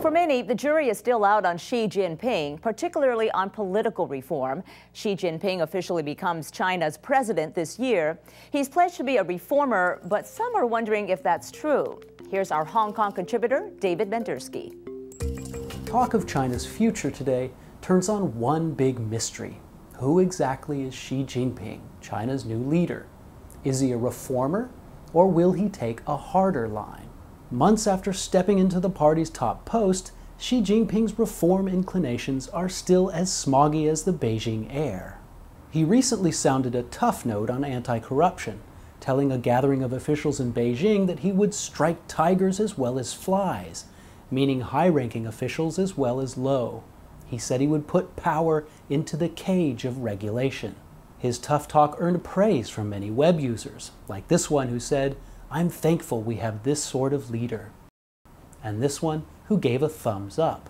For many, the jury is still out on Xi Jinping, particularly on political reform. Xi Jinping officially becomes China's president this year. He's pledged to be a reformer, but some are wondering if that's true. Here's our Hong Kong contributor, David Bandurski. Talk of China's future today turns on one big mystery. Who exactly is Xi Jinping, China's new leader? Is he a reformer, or will he take a harder line? Months after stepping into the party's top post, Xi Jinping's reform inclinations are still as smoggy as the Beijing air. He recently sounded a tough note on anti-corruption, telling a gathering of officials in Beijing that he would strike tigers as well as flies, meaning high-ranking officials as well as low. He said he would put power into the cage of regulation. His tough talk earned praise from many web users, like this one who said, "I'm thankful we have this sort of leader." And this one who gave a thumbs up.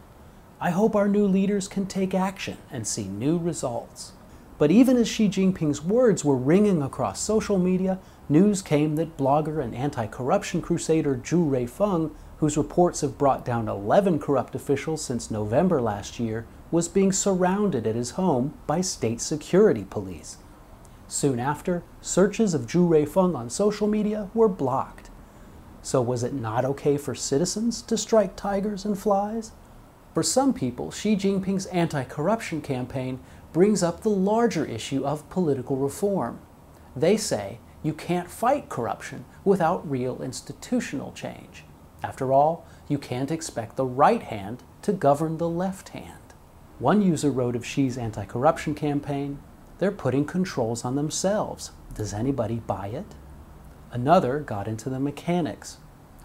"I hope our new leaders can take action and see new results." But even as Xi Jinping's words were ringing across social media, news came that blogger and anti-corruption crusader Zhu Ruifeng, whose reports have brought down 11 corrupt officials since November last year, was being surrounded at his home by state security police. Soon after, searches of Zhu Ruifeng on social media were blocked. So was it not okay for citizens to strike tigers and flies? For some people, Xi Jinping's anti-corruption campaign brings up the larger issue of political reform. They say you can't fight corruption without real institutional change. After all, you can't expect the right hand to govern the left hand. One user wrote of Xi's anti-corruption campaign, "They're putting controls on themselves. Does anybody buy it?" Another got into the mechanics.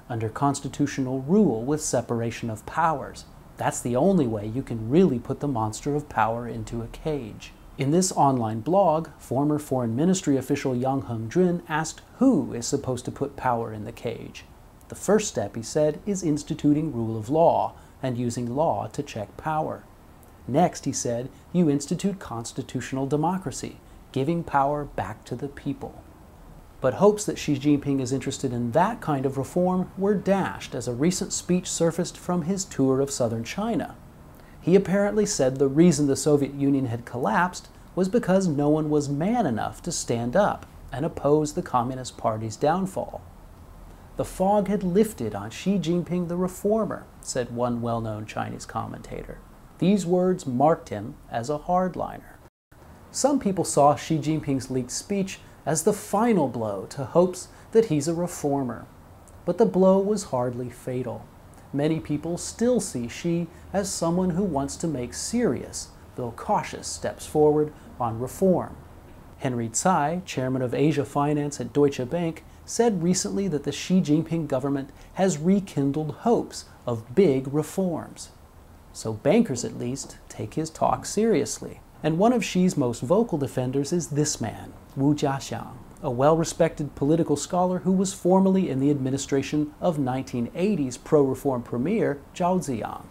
Under constitutional rule with separation of powers, that's the only way you can really put the monster of power into a cage. In this online blog, former Foreign Ministry official Yang Hengjun asked who is supposed to put power in the cage. The first step, he said, is instituting rule of law and using law to check power. Next, he said, you institute constitutional democracy, giving power back to the people. But hopes that Xi Jinping is interested in that kind of reform were dashed as a recent speech surfaced from his tour of southern China. He apparently said the reason the Soviet Union had collapsed was because no one was man enough to stand up and oppose the Communist Party's downfall. The fog had lifted on Xi Jinping the reformer, said one well-known Chinese commentator. These words marked him as a hardliner. Some people saw Xi Jinping's leaked speech as the final blow to hopes that he's a reformer. But the blow was hardly fatal. Many people still see Xi as someone who wants to make serious, though cautious, steps forward on reform. Henry Tsai, chairman of Asia Finance at Deutsche Bank, said recently that the Xi Jinping government has rekindled hopes of big reforms. So bankers, at least, take his talk seriously. And one of Xi's most vocal defenders is this man, Wu Jiaxiang, a well-respected political scholar who was formerly in the administration of 1980s pro-reform premier Zhao Ziyang.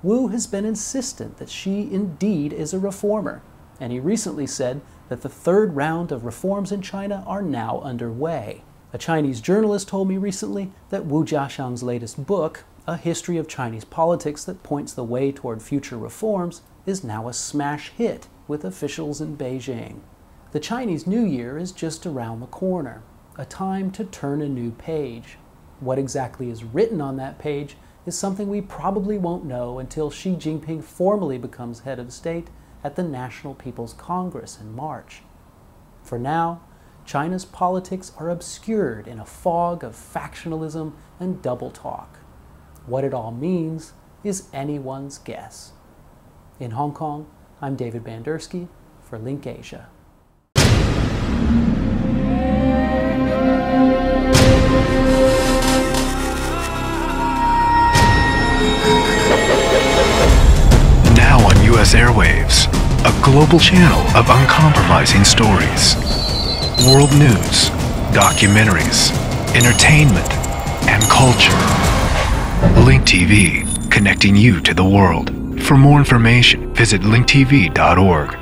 Wu has been insistent that Xi indeed is a reformer, and he recently said that the third round of reforms in China are now underway. A Chinese journalist told me recently that Wu Jiaxiang's latest book, A History of Chinese Politics That Points the Way Toward Future Reforms, is now a smash hit with officials in Beijing. The Chinese New Year is just around the corner, a time to turn a new page. What exactly is written on that page is something we probably won't know until Xi Jinping formally becomes head of state at the National People's Congress in March. For now, China's politics are obscured in a fog of factionalism and double talk. What it all means is anyone's guess. In Hong Kong, I'm David Bandurski for LinkAsia. Now on U.S. airwaves, a global channel of uncompromising stories. World news, documentaries, entertainment, and culture. Link TV, connecting you to the world. For more information, visit linktv.org.